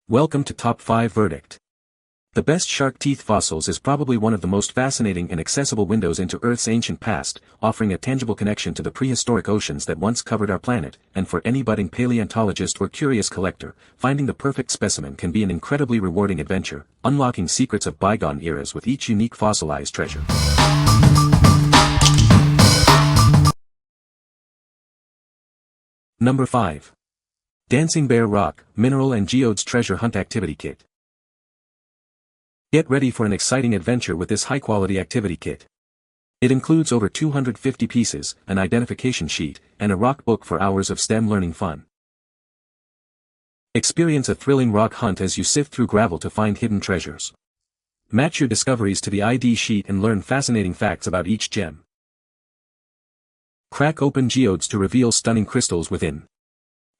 Welcome to Top 5 Verdict. The best shark teeth fossils is probably one of the most fascinating and accessible windows into Earth's ancient past, offering a tangible connection to the prehistoric oceans that once covered our planet, and for any budding paleontologist or curious collector, finding the perfect specimen can be an incredibly rewarding adventure, unlocking secrets of bygone eras with each unique fossilized treasure. Number 5. Dancing Bear Rock, Mineral and Geodes Treasure Hunt Activity Kit. Get ready for an exciting adventure with this high-quality activity kit. It includes over 250 pieces, an identification sheet, and a rock book for hours of STEM learning fun. Experience a thrilling rock hunt as you sift through gravel to find hidden treasures. Match your discoveries to the ID sheet and learn fascinating facts about each gem. Crack open geodes to reveal stunning crystals within.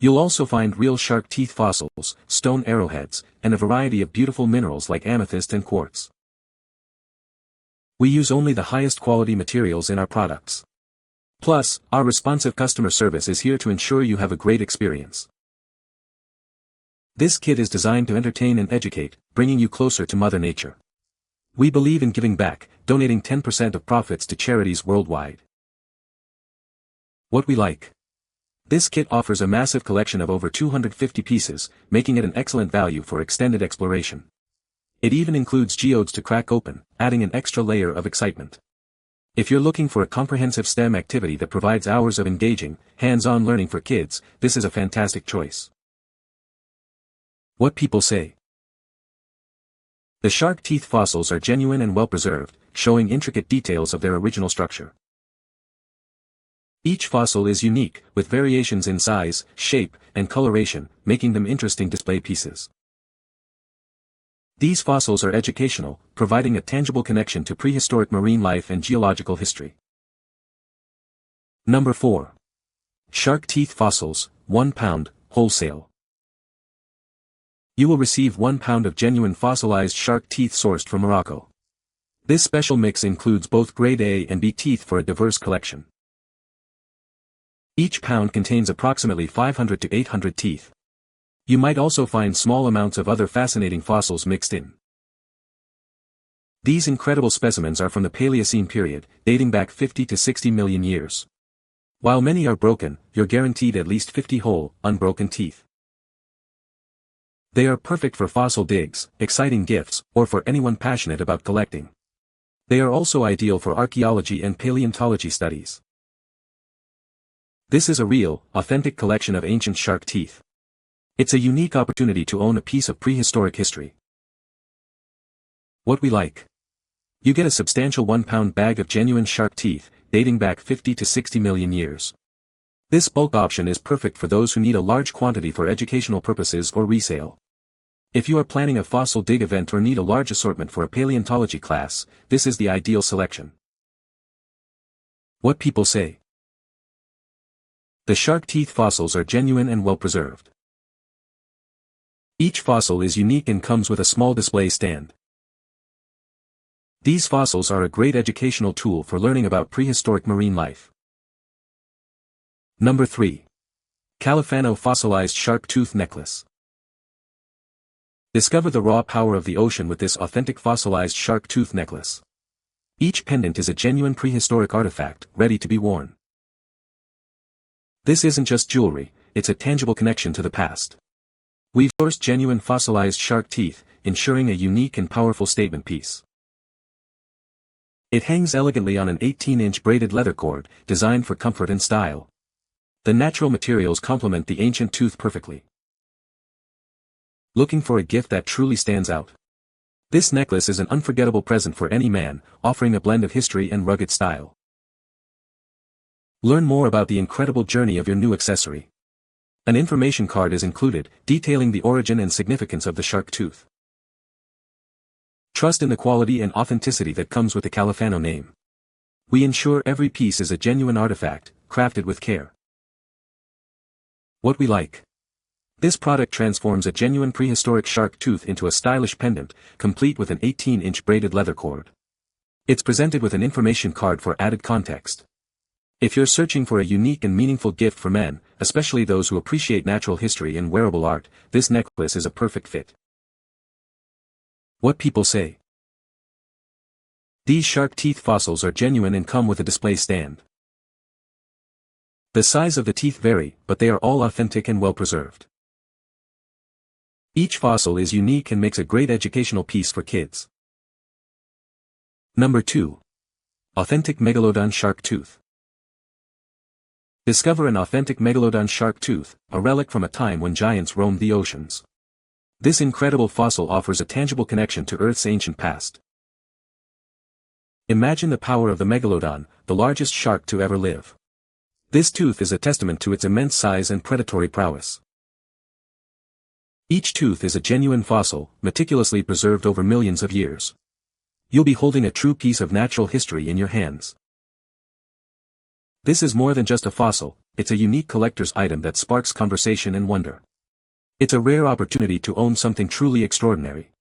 You'll also find real shark teeth fossils, stone arrowheads, and a variety of beautiful minerals like amethyst and quartz. We use only the highest quality materials in our products. Plus, our responsive customer service is here to ensure you have a great experience. This kit is designed to entertain and educate, bringing you closer to Mother Nature. We believe in giving back, donating 10% of profits to charities worldwide. What we like. This kit offers a massive collection of over 250 pieces, making it an excellent value for extended exploration. It even includes geodes to crack open, adding an extra layer of excitement. If you're looking for a comprehensive STEM activity that provides hours of engaging, hands-on learning for kids, this is a fantastic choice. What people say. The shark teeth fossils are genuine and well-preserved, showing intricate details of their original structure. Each fossil is unique, with variations in size, shape, and coloration, making them interesting display pieces. These fossils are educational, providing a tangible connection to prehistoric marine life and geological history. Number 4. Shark Teeth Fossils, 1 pound, wholesale. You will receive 1 pound of genuine fossilized shark teeth sourced from Morocco. This special mix includes both grade A and B teeth for a diverse collection. Each pound contains approximately 500 to 800 teeth. You might also find small amounts of other fascinating fossils mixed in. These incredible specimens are from the Paleocene period, dating back 50 to 60 million years. While many are broken, you're guaranteed at least 50 whole, unbroken teeth. They are perfect for fossil digs, exciting gifts, or for anyone passionate about collecting. They are also ideal for archaeology and paleontology studies. This is a real, authentic collection of ancient shark teeth. It's a unique opportunity to own a piece of prehistoric history. What we like. You get a substantial 1 pound bag of genuine shark teeth, dating back 50 to 60 million years. This bulk option is perfect for those who need a large quantity for educational purposes or resale. If you are planning a fossil dig event or need a large assortment for a paleontology class, this is the ideal selection. What people say. The shark teeth fossils are genuine and well-preserved. Each fossil is unique and comes with a small display stand. These fossils are a great educational tool for learning about prehistoric marine life. Number 3. KALIFANO Fossilized Shark Tooth Necklace. Discover the raw power of the ocean with this authentic fossilized shark tooth necklace. Each pendant is a genuine prehistoric artifact, ready to be worn. This isn't just jewelry, it's a tangible connection to the past. We've sourced genuine fossilized shark teeth, ensuring a unique and powerful statement piece. It hangs elegantly on an 18-inch braided leather cord, designed for comfort and style. The natural materials complement the ancient tooth perfectly. Looking for a gift that truly stands out? This necklace is an unforgettable present for any man, offering a blend of history and rugged style. Learn more about the incredible journey of your new accessory. An information card is included, detailing the origin and significance of the shark tooth. Trust in the quality and authenticity that comes with the KALIFANO name. We ensure every piece is a genuine artifact, crafted with care. What we like. This product transforms a genuine prehistoric shark tooth into a stylish pendant, complete with an 18-inch braided leather cord. It's presented with an information card for added context. If you're searching for a unique and meaningful gift for men, especially those who appreciate natural history and wearable art, this necklace is a perfect fit. What people say. These shark teeth fossils are genuine and come with a display stand. The size of the teeth vary, but they are all authentic and well preserved. Each fossil is unique and makes a great educational piece for kids. Number 2. Authentic Megalodon Shark Tooth. Discover an authentic Megalodon shark tooth, a relic from a time when giants roamed the oceans. This incredible fossil offers a tangible connection to Earth's ancient past. Imagine the power of the Megalodon, the largest shark to ever live. This tooth is a testament to its immense size and predatory prowess. Each tooth is a genuine fossil, meticulously preserved over millions of years. You'll be holding a true piece of natural history in your hands. This is more than just a fossil, it's a unique collector's item that sparks conversation and wonder. It's a rare opportunity to own something truly extraordinary.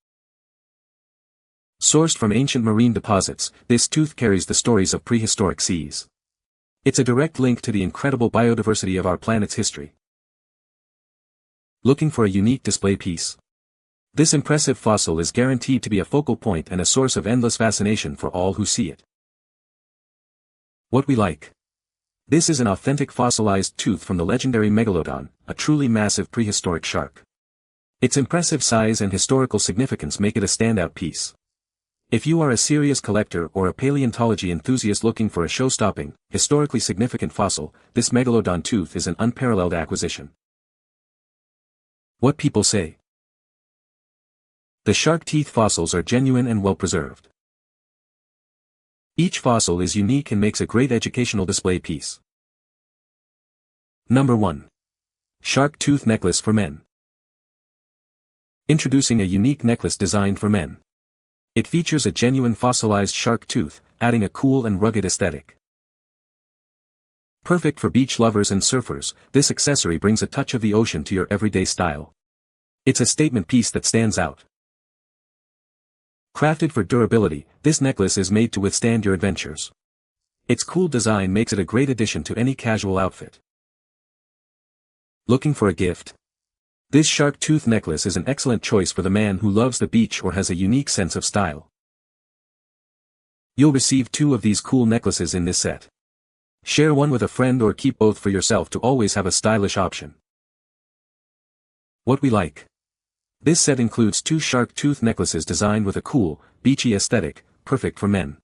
Sourced from ancient marine deposits, this tooth carries the stories of prehistoric seas. It's a direct link to the incredible biodiversity of our planet's history. Looking for a unique display piece? This impressive fossil is guaranteed to be a focal point and a source of endless fascination for all who see it. What we like. This is an authentic fossilized tooth from the legendary Megalodon, a truly massive prehistoric shark. Its impressive size and historical significance make it a standout piece. If you are a serious collector or a paleontology enthusiast looking for a show-stopping, historically significant fossil, this Megalodon tooth is an unparalleled acquisition. What people say. The shark teeth fossils are genuine and well preserved. Each fossil is unique and makes a great educational display piece. Number 1. Shark Tooth Necklace for Men. Introducing a unique necklace designed for men. It features a genuine fossilized shark tooth, adding a cool and rugged aesthetic. Perfect for beach lovers and surfers, this accessory brings a touch of the ocean to your everyday style. It's a statement piece that stands out. Crafted for durability, this necklace is made to withstand your adventures. Its cool design makes it a great addition to any casual outfit. Looking for a gift? This shark tooth necklace is an excellent choice for the man who loves the beach or has a unique sense of style. You'll receive 2 of these cool necklaces in this set. Share one with a friend or keep both for yourself to always have a stylish option. What we like. This set includes 2 shark tooth necklaces designed with a cool, beachy aesthetic, perfect for men.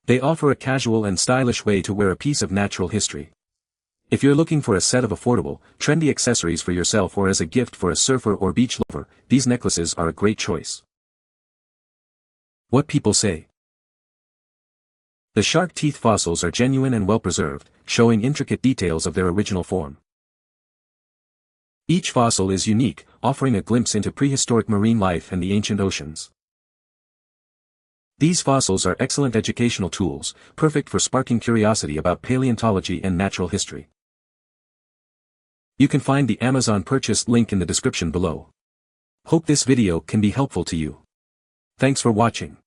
They offer a casual and stylish way to wear a piece of natural history. If you're looking for a set of affordable, trendy accessories for yourself or as a gift for a surfer or beach lover, these necklaces are a great choice. What people say. The shark teeth fossils are genuine and well preserved, showing intricate details of their original form. Each fossil is unique, offering a glimpse into prehistoric marine life and the ancient oceans. These fossils are excellent educational tools, perfect for sparking curiosity about paleontology and natural history. You can find the Amazon purchase link in the description below. Hope this video can be helpful to you. Thanks for watching.